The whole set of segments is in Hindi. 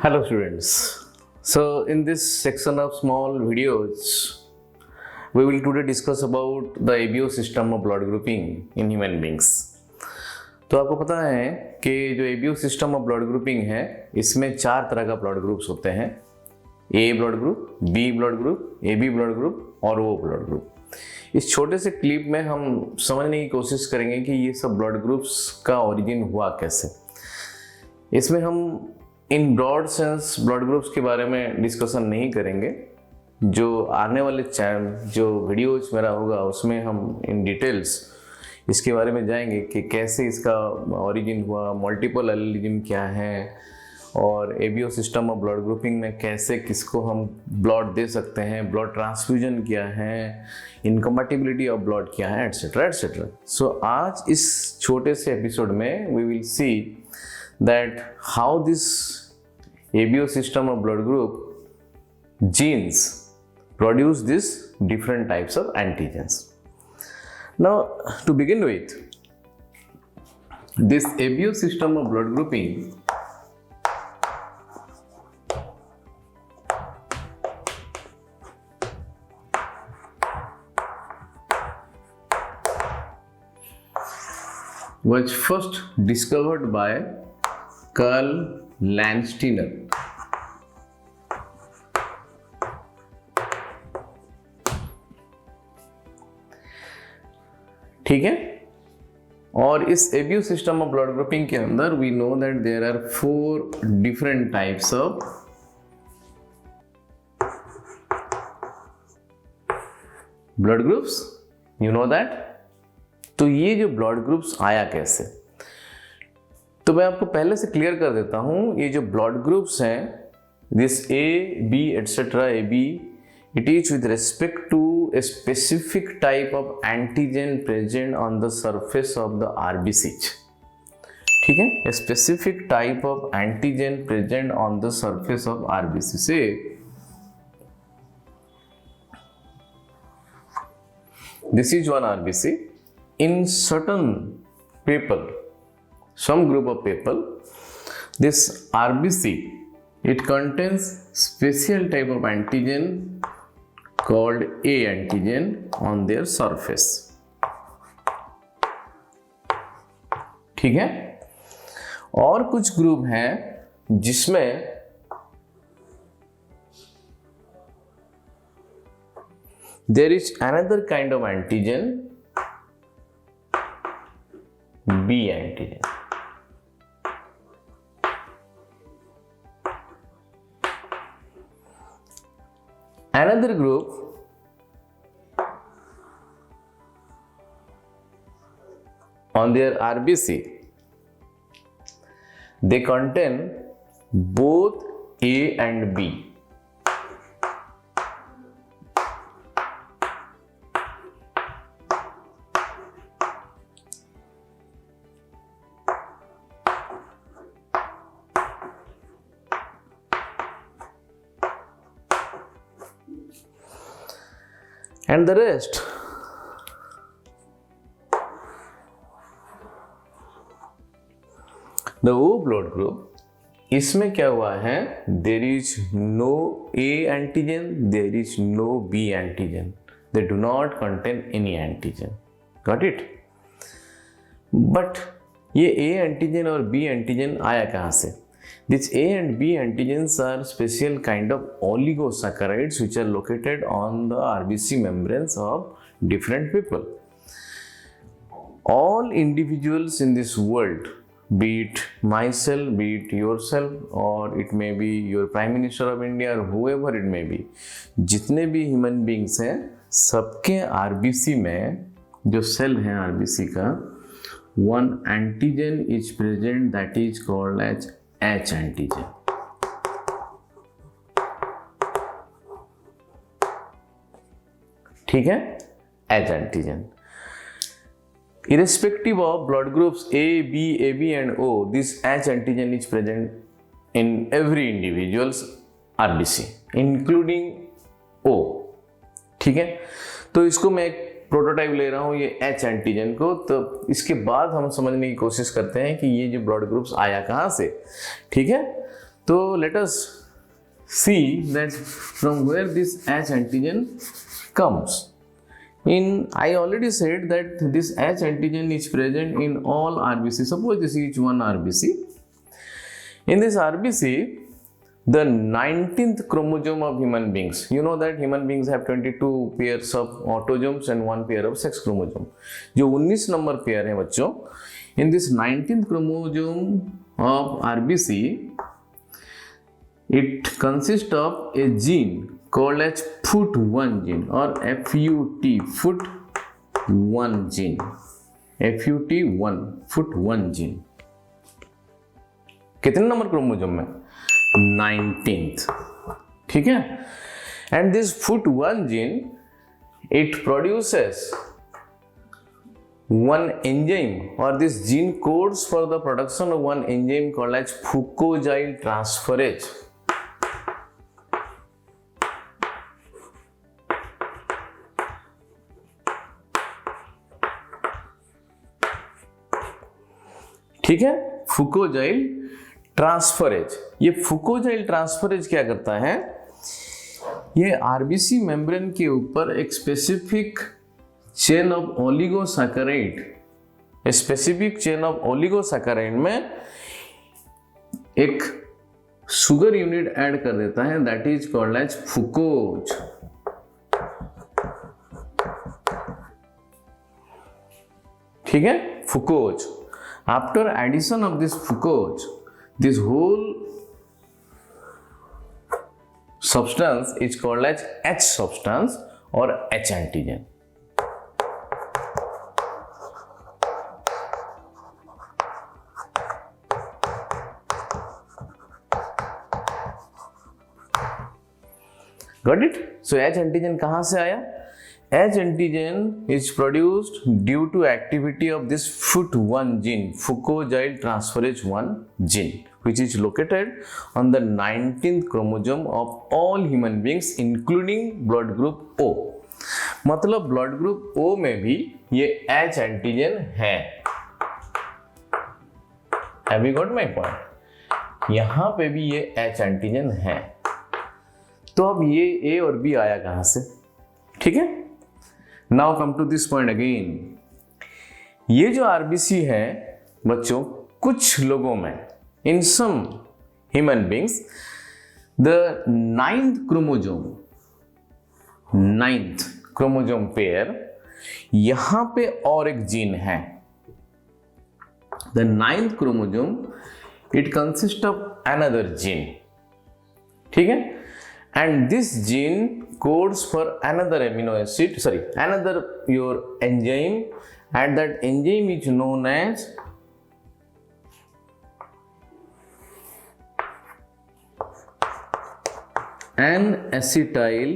Hello students. So in this section of small videos, we will today discuss about the ABO system of blood grouping in human beings. तो आपको पता है कि जो ABO system of blood grouping है इसमें 4 तरह का ब्लड ग्रुप्स होते हैं। A blood group, B blood group, AB blood group और O ब्लड ग्रुप। इस छोटे से क्लिप में हम समझने की कोशिश करेंगे कि ये सब ब्लड ग्रुप्स का ओरिजिन हुआ कैसे। इसमें हम इन ब्रॉड सेंस ब्लड ग्रुप्स के बारे में डिस्कशन नहीं करेंगे। जो आने वाले जो वीडियोज मेरा होगा उसमें हम इन डिटेल्स इसके बारे में जाएंगे कि कैसे इसका ओरिजिन हुआ, मल्टीपल एलिलिज्म क्या है और ABO system of blood grouping में कैसे किसको हम ब्लड दे सकते हैं, ब्लड ट्रांसफ्यूजन क्या है, इनकम्पैटिबिलिटी ऑफ ब्लड क्या है, एटसेट्रा एटसेट्रा। सो आज इस छोटे से एपिसोड में we will see that how this ABO system of blood group genes produce these different types of antigens. Now to begin with, this ABO system of blood grouping was first discovered by Karl Landsteiner. ठीक है, और इस ABO system of blood grouping के अंदर we know that there are 4 different types of blood groups, you know that. तो ये जो ब्लड ग्रुप्स आया कैसे, तो मैं आपको पहले से क्लियर कर देता हूं। ये जो ब्लड ग्रुप्स हैं, this A B etcetera, A B, it is with respect to a specific type of antigen present on the surface of the RBCs. ठीक है, a specific type of antigen present on the surface of RBC. से this is one RBC in certain people, some group of people, this RBC, it contains special type of antigen called A antigen on their surface. ठीक है, और कुछ ग्रुप हैं जिसमें there is another kind of antigen, B antigen. Another group on their RBC, they contain both A and B. And the rest, the O blood group, इसमें क्या हुआ है, there is no A antigen, there is no B antigen, they do not contain any antigen. Got it? But ये A antigen और B antigen आया कहाँ से? These A and B antigens are special kind of oligosaccharides which are located on the RBC membranes of different people. All individuals in this world, be it myself, be it yourself, or it may be your Prime Minister of India or whoever it may be, जितने भी human beings हैं, सबके RBC में जो सेल हैं RBC का, one antigen is present that is called as H antigen. ठीक है, H antigen. Irrespective of blood groups A, B, AB and O, this H antigen is present in every individual's RBC, including O. ठीक है, तो इसको मैं एक प्रोटोटाइप ले रहा हूँ ये H एंटीजन को। तो इसके बाद हम समझने की कोशिश करते हैं कि ये जो ब्लड ग्रुप्स आया कहाँ से। ठीक है, तो let us see that from where this H antigen comes. I already said that this H antigen is present in all RBC. Suppose this is one RBC. In this RBC, the 19th chromosome of human beings. You know that human beings have 22 pairs of autosomes and 1 pair of sex chromosome. जो 19 नंबर पेयर है बच्चों, in this 19th chromosome of RBC, it consists of a gene called as FUT1 gene or FUT1 gene. FUT1 gene. कितने नंबर क्रोमोसोम में? 19th. ठीक है? And this FUT1 gene, it produces one enzyme, or this gene codes for the production of one enzyme called as fucosyl transferase. ठीक है, फुकोजाइल ट्रांसफरेज. ये फुकोजाइल ट्रांसफरेज क्या करता है? ये आरबीसी मेम्ब्रेन के ऊपर एक specific chain of oligosaccharide, specific chain of oligosaccharide में एक शुगर यूनिट ऐड कर देता है, दैट इज कॉल्ड एज फुकोज. ठीक है, फुकोज. After addition of this fucose, this whole substance is called as H substance or H antigen. Got it? So H antigen कहाँ से आया? H antigen is produced due to activity of this FUT1 gene, fucosyl transferase 1 gene, which is located on the 19th chromosome of all human beings, including blood group O. मतलब blood group O में भी ये H antigen है. Have you got my point? यहाँ पे भी ये H antigen है. तो अब ये A और B आया कहाँ से? ठीक है. Now come to this point again. ये जो आरबीसी है बच्चों, कुछ लोगों में, in some human beings, the 9th chromosome pair, यहां पे और एक जीन है. The 9th chromosome, it consists of another gene. ठीक है? And this gene codes for another amino acid, another your enzyme, and that enzyme is known as N-acetyl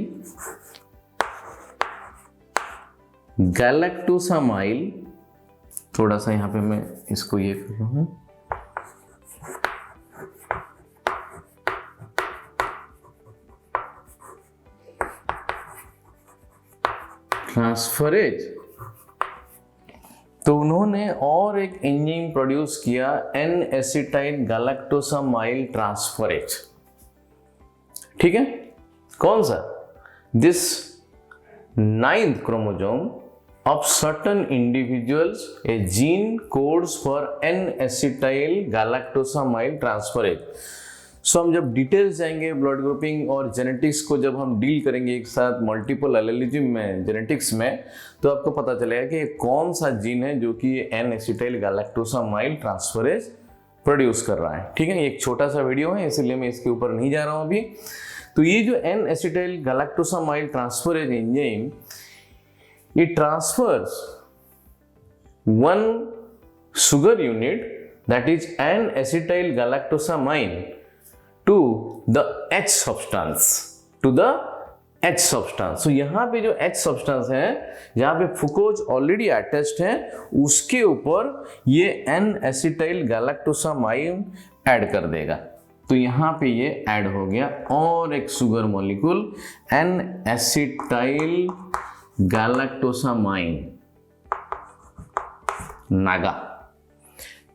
galactosamyl. थोड़ा सा यहाँ पे मैं इसको ये कर रहा हूँ. ट्रांसफरेज. तो उन्होंने और एक एंजाइम प्रोड्यूस किया, N-acetyl galactosamyl ट्रांसफरेज. ठीक है, कौन सा? This 9th chromosome of certain individuals, a gene codes for N-acetyl galactosamyl transferase. सो हम जब डिटेल्स जाएंगे ब्लड ग्रुपिंग और जेनेटिक्स को जब हम डील करेंगे एक साथ मल्टीपल एलेलिज्म में, जेनेटिक्स में, तो आपको पता चलेगा कि कौन सा जीन है जो कि N-acetyl galactosamyl ट्रांसफरेज प्रोड्यूस कर रहा है. ठीक है, एक छोटा सा वीडियो है इसलिए मैं इसके ऊपर नहीं जा रहा हूं अभी. तो ये जो N-acetyl galactosamyl transferase enzyme, it transfers one sugar unit, that is N-acetyl galactosamine, to the H substance. So यहाँ पे जो H substance है, जहाँ पे फुकोज ऑलरेडी अटैच्ड है, उसके ऊपर ये N-acetyl galactosamine ऐड कर देगा. तो यहाँ पे ये ऐड हो गया और एक शुगर मॉलिक्यूल N-acetyl galactosamine, नागा.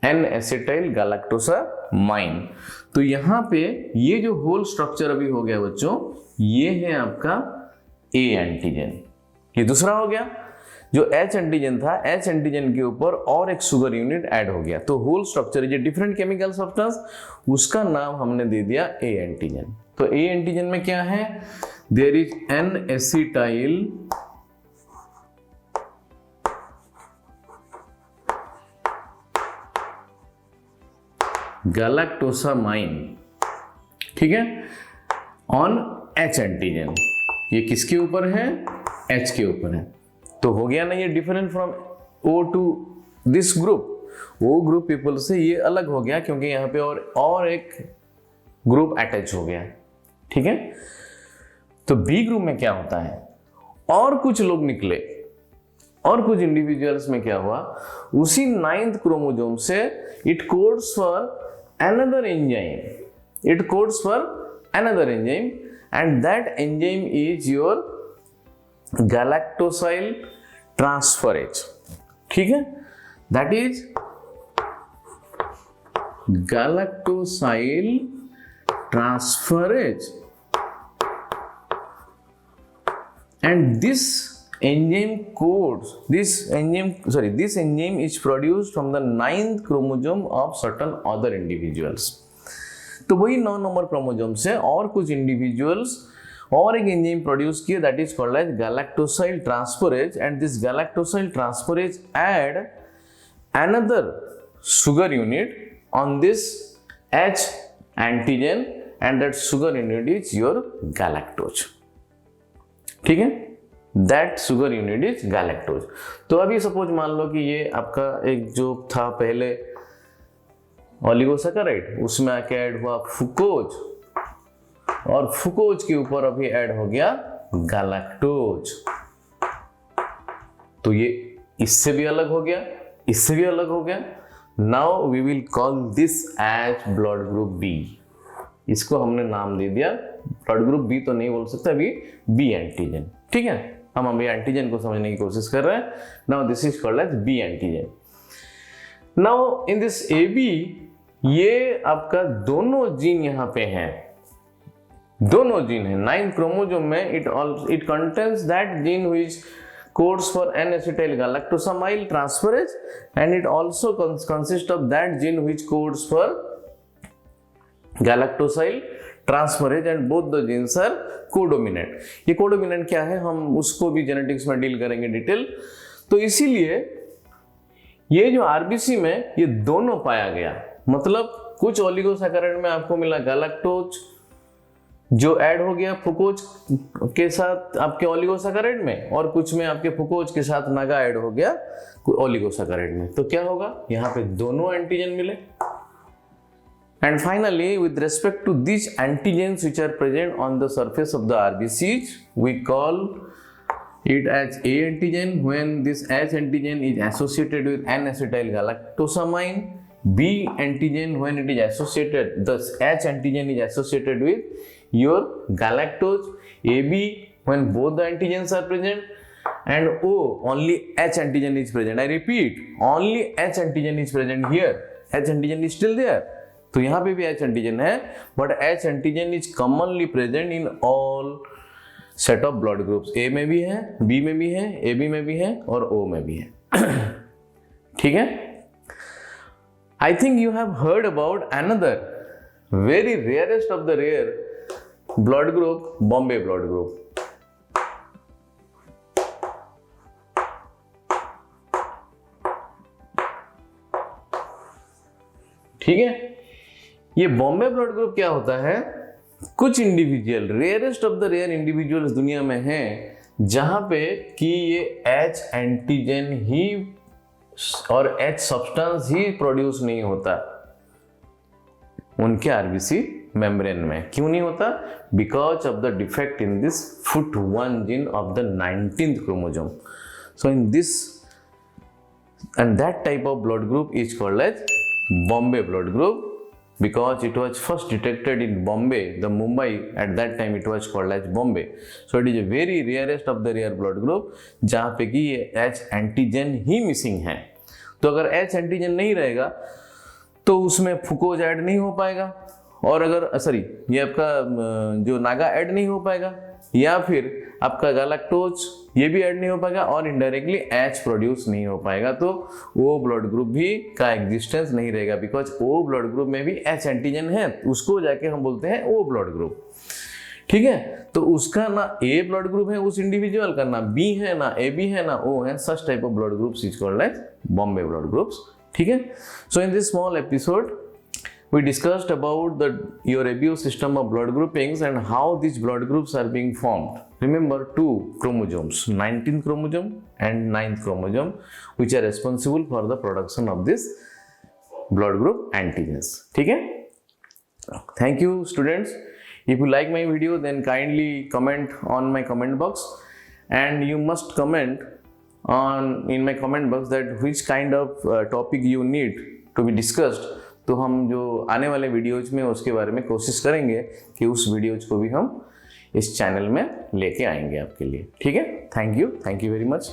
N acetyl galactosamine. तो यहाँ पे ये जो होल स्ट्रक्चर अभी हो गया बच्चों, ये है आपका ए एंटीजन। ये दूसरा हो गया। जो एच एंटीजन था, एच एंटीजन के ऊपर और एक शुगर यूनिट ऐड हो गया, तो whole structure is a different chemical substance, उसका नाम हमने दे दिया ए एंटीजन। तो ए एंटीजन में क्या है, देयर इज एन एसिटाइल गैलेक्टोसामाइन, ठीक है, ऑन एच एंटीजन। ये किसके ऊपर है, एच के ऊपर है। तो हो गया ना ये different from O to this group. O group people से ये अलग हो गया क्योंकि यहाँ पे और एक ग्रुप अटैच हो गया, ठीक है। तो बी ग्रुप में क्या होता है, और कुछ लोग निकले, और कुछ इंडिविजुअल्स में क्या हुआ, उसी 9th क्रोमोसोम से it codes for another enzyme, it codes for another enzyme, and that enzyme is your galactosyl transferase, ठीक है, that is galactosyl transferase, and this enzyme codes, this enzyme is produced from the 9th chromosome of certain other individuals। तो वही 9 नंबर क्रोमोसोम से और कुछ इंडिविजुअल्स और एक एंजाइम प्रोड्यूस किए, that is called as galactosyl transferase, and this galactosyl transferase add another sugar unit on this H antigen, and that sugar unit is your galactose, ठीक है, that sugar unit is galactose. तो अभी सपोज मान लो कि ये आपका एक जो था पहले ओलिगोसैकेराइड, उसमें आके ऐड हुआ फ्रुक्टोज, और फ्रुक्टोज के ऊपर अभी ऐड हो गया गैलेक्टोज। तो ये इससे भी अलग हो गया, इससे भी अलग हो गया। Now we will call this as blood group B. इसको हमने नाम दे दिया, ब्लड ग्रुप बी तो नहीं बोल सकते अभी, बी एंटीजन, ठीक है। हम अभी एंटीजन को समझने की कोशिश कर रहे हैं। Now this is called as B antigen. Now in this A B, ये आपका दोनों जीन यहाँ पे हैं, दोनों जीन है 9th क्रोमोसोम में। It contains that gene which codes for N-acetyl galactosamyl transferase, and it also consists of that gene which codes for galactosyl transferase, and both the genes are कोडोमिनेंट। ये कोडोमिनेंट क्या है, हम उसको भी जेनेटिक्स में डील करेंगे डिटेल। तो इसीलिए ये जो आरबीसी में ये दोनों पाया गया, मतलब कुछ ओलिगोसैकेराइड में आपको मिला गैलेक्टोज जो ऐड हो गया फ्रुक्टोज के साथ आपके ओलिगोसैकेराइड में, और कुछ में आपके फ्रुक्टोज के साथ नागा ऐड हो गया ओलिगोसैकेराइड में। तो क्या होगा, यहाँ पे दोनों एंटीजन मिले। And finally, with respect to these antigens which are present on the surface of the RBCs, we call it as A antigen when this H antigen is associated with N-acetyl galactosamine, B antigen when it is associated, thus H antigen is associated with your galactose, AB when both the antigens are present, and O only H antigen is present. I repeat, only H antigen is present here. H antigen is still there. तो यहाँ पे भी H एंटीजन है, but H antigen is commonly present in all set of blood groups. A में भी है, B में भी है, AB में भी है और O में भी है। ठीक है। I think you have heard about another very rarest of the rare blood group, Bombay blood group. ठीक है। ये बॉम्बे ब्लड ग्रुप क्या होता है, कुछ individual, rarest of the rare individuals दुनिया में हैं जहां पे कि ये H एंटीजन ही और H सब्सटेंस ही प्रोड्यूस नहीं होता उनके आरबीसी मेम्ब्रेन में। क्यों नहीं होता? Because of the defect in this FUT1 gene of the 19th chromosome. So in this and that type of blood group is called as Bombay blood group, because it was first detected in Bombay, the Mumbai, at that time it was called as Bombay. So it is a very rarest of the rare blood group जहाँ पे कि ये H एंटीजन ही मिसिंग है। तो अगर H एंटीजन नहीं रहेगा तो उसमें फुकोज ऐड नहीं हो पाएगा, और अगर सॉरी ये आपका जो नागा ऐड नहीं हो पाएगा, या फिर आपका गैलेक्टोज ये भी ऐड नहीं हो पाएगा, और इनडायरेक्टली एच प्रोड्यूस नहीं हो पाएगा, तो ओ ब्लड ग्रुप भी का एग्जिस्टेंस नहीं रहेगा, बिकॉज ओ ब्लड ग्रुप में भी एच एंटीजन है, उसको जाके हम बोलते हैं ओ ब्लड ग्रुप। ठीक है, तो उसका ना ए ब्लड ग्रुप है उस इंडिविजुअल का, ना बी है, ना ए बी है, ना ओ है, such type of blood groups is called as Bombay blood groups. ठीक है, so in this small episode we discussed about your ABO system of blood groupings and how these blood groups are being formed. Remember two chromosomes, 19th chromosome and 9th chromosome, which are responsible for the production of this blood group antigens. ठीक है? Thank you students. If you like my video, then kindly comment on my comment box, and you must comment in my comment box that which kind of topic you need to be discussed. तो हम जो आने वाले वीडियोज में उसके बारे में कोशिश करेंगे कि उस वीडियोज को भी हम इस चैनल में लेके आएंगे आपके लिए। ठीक है, थैंक यू वेरी मच।